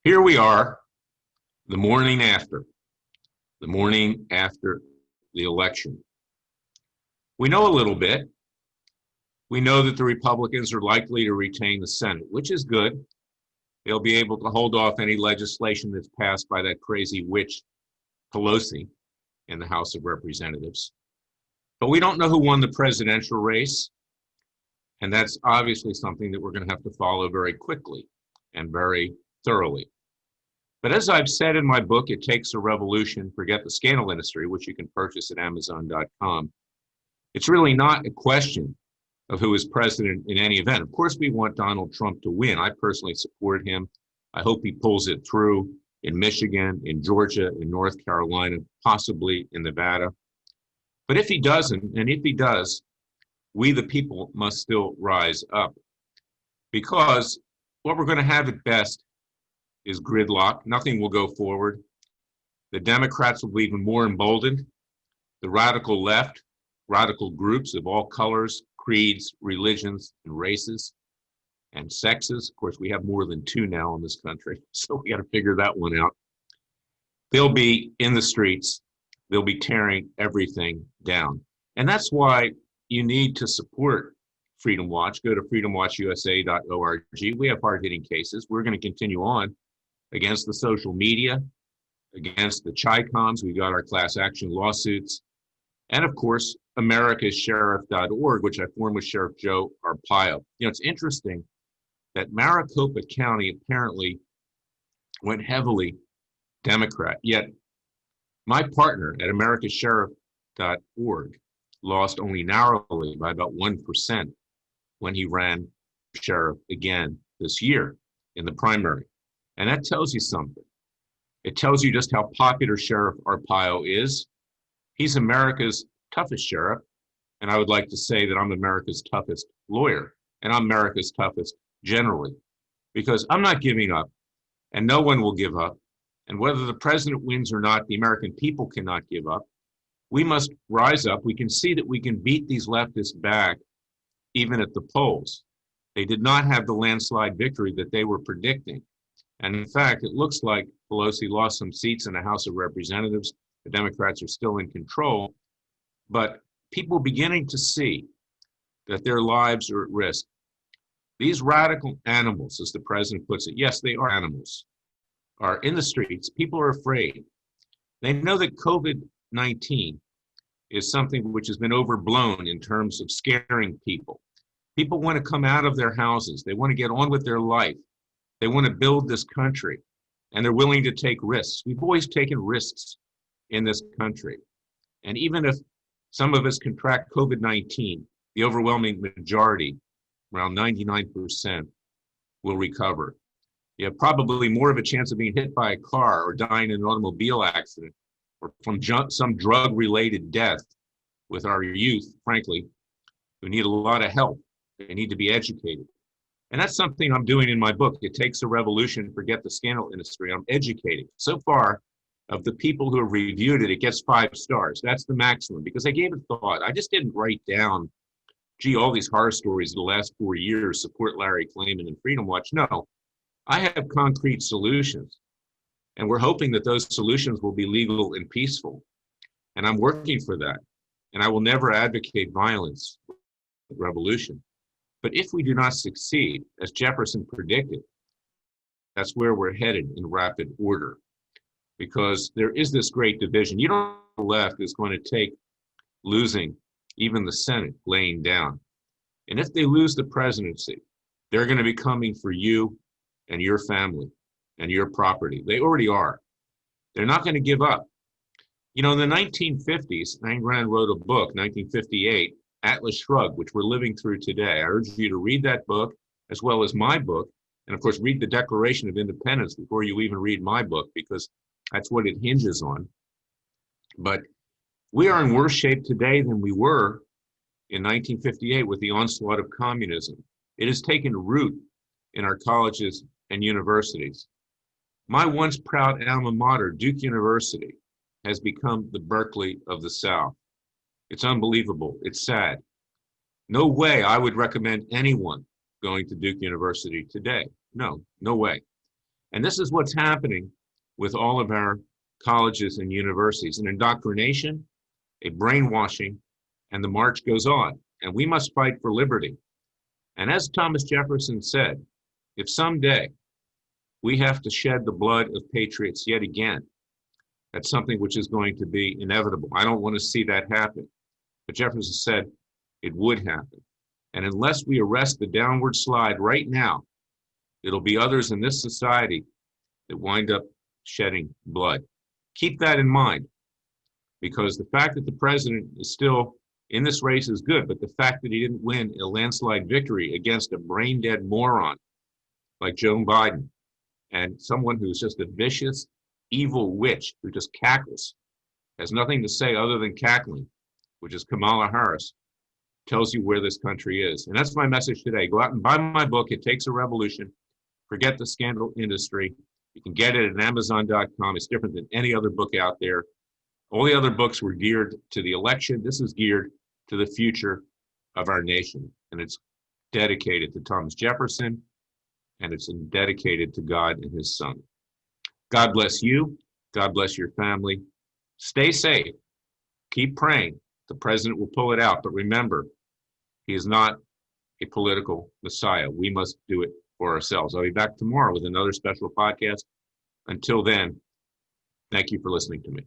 Here we are, the morning after the election. We know a little bit. We know that the Republicans are likely to retain the Senate, which is good. They'll be able to hold off any legislation that's passed by that crazy witch Pelosi in the House of Representatives. But we don't know who won the presidential race, and that's obviously something that we're going to have to follow very quickly and very thoroughly. But as I've said in my book, It Takes a Revolution, Forget the Scandal Industry, which you can purchase at Amazon.com, it's really not a question of who is president in any event. Of course, we want Donald Trump to win. I personally support him. I hope he pulls it through in Michigan, in Georgia, in North Carolina, possibly in Nevada. But if he doesn't, and if he does, we the people must still rise up, because what we're going to have at best is gridlock. Nothing will go forward. The Democrats will be even more emboldened. The radical left, radical groups of all colors, creeds, religions, and races, and sexes. Of course, we have more than two now in this country, so we got to figure that one out. They'll be in the streets. They'll be tearing everything down. And that's why you need to support Freedom Watch. Go to freedomwatchusa.org. We have hard-hitting cases. We're going to continue on against the social media, against the Chi-Coms. We've got our class action lawsuits. And of course, americassheriff.org, which I formed with Sheriff Joe Arpaio. You know, it's interesting that Maricopa County apparently went heavily Democrat, yet my partner at americassheriff.org lost only narrowly by about 1% when he ran sheriff again this year in the primary. And that tells you something. It tells you just how popular Sheriff Arpaio is. He's America's toughest sheriff, and I would like to say that I'm America's toughest lawyer, and I'm America's toughest generally, because I'm not giving up, and no one will give up. And whether the president wins or not, the American people cannot give up. We must rise up. We can see that we can beat these leftists back, even at the polls. They did not have the landslide victory that they were predicting. And in fact, it looks like Pelosi lost some seats in the House of Representatives. The Democrats are still in control, but people beginning to see that their lives are at risk. These radical animals, as the president puts it, yes, they are animals, are in the streets. People are afraid. They know that COVID-19 is something which has been overblown in terms of scaring people. People want to come out of their houses. They want to get on with their life. They want to build this country, and they're willing to take risks. We've always taken risks in this country. And even if some of us contract COVID-19, the overwhelming majority, around 99%, will recover. You have probably more of a chance of being hit by a car or dying in an automobile accident or from some drug-related death with our youth, frankly, who need a lot of help. They need to be educated. And that's something I'm doing in my book. It Takes a Revolution, Forget the Scandal Industry. I'm educating. So far, of the people who have reviewed it, it gets 5 stars. That's the maximum, because I gave it thought. I just didn't write down, gee, all these horror stories of the last 4 years support Larry Klayman and Freedom Watch. No, I have concrete solutions, and we're hoping that those solutions will be legal and peaceful. And I'm working for that. And I will never advocate violence, revolution. But if we do not succeed, as Jefferson predicted, that's where we're headed in rapid order, because there is this great division. You don't know the left is going to take losing even the Senate laying down. And if they lose the presidency, they're going to be coming for you and your family and your property. They already are. They're not going to give up. You know, in the 1950s, Ayn Rand wrote a book, 1958, Atlas Shrugged, which we're living through today. I urge you to read that book, as well as my book, and of course, read the Declaration of Independence before you even read my book, because that's what it hinges on. But we are in worse shape today than we were in 1958 with the onslaught of communism. It has taken root in our colleges and universities. My once proud alma mater, Duke University, has become the Berkeley of the South. It's unbelievable. It's sad. No way I would recommend anyone going to Duke University today. No way. And this is what's happening with all of our colleges and universities: an indoctrination, a brainwashing, and the march goes on. And we must fight for liberty. And as Thomas Jefferson said, if someday we have to shed the blood of patriots yet again, that's something which is going to be inevitable. I don't want to see that happen. But Jefferson said it would happen. And unless we arrest the downward slide right now, it'll be others in this society that wind up shedding blood. Keep that in mind, because the fact that the president is still in this race is good, but the fact that he didn't win a landslide victory against a brain-dead moron like Joe Biden and someone who's just a vicious, evil witch who just cackles, has nothing to say other than cackling, which is Kamala Harris, tells you where this country is. And that's my message today. Go out and buy my book, It Takes a Revolution. Forget the scandal industry. You can get it at Amazon.com. It's different than any other book out there. All the other books were geared to the election. This is geared to the future of our nation. And it's dedicated to Thomas Jefferson, and it's dedicated to God and his son. God bless you. God bless your family. Stay safe. Keep praying. The president will pull it out. But remember, he is not a political messiah. We must do it for ourselves. I'll be back tomorrow with another special podcast. Until then, thank you for listening to me.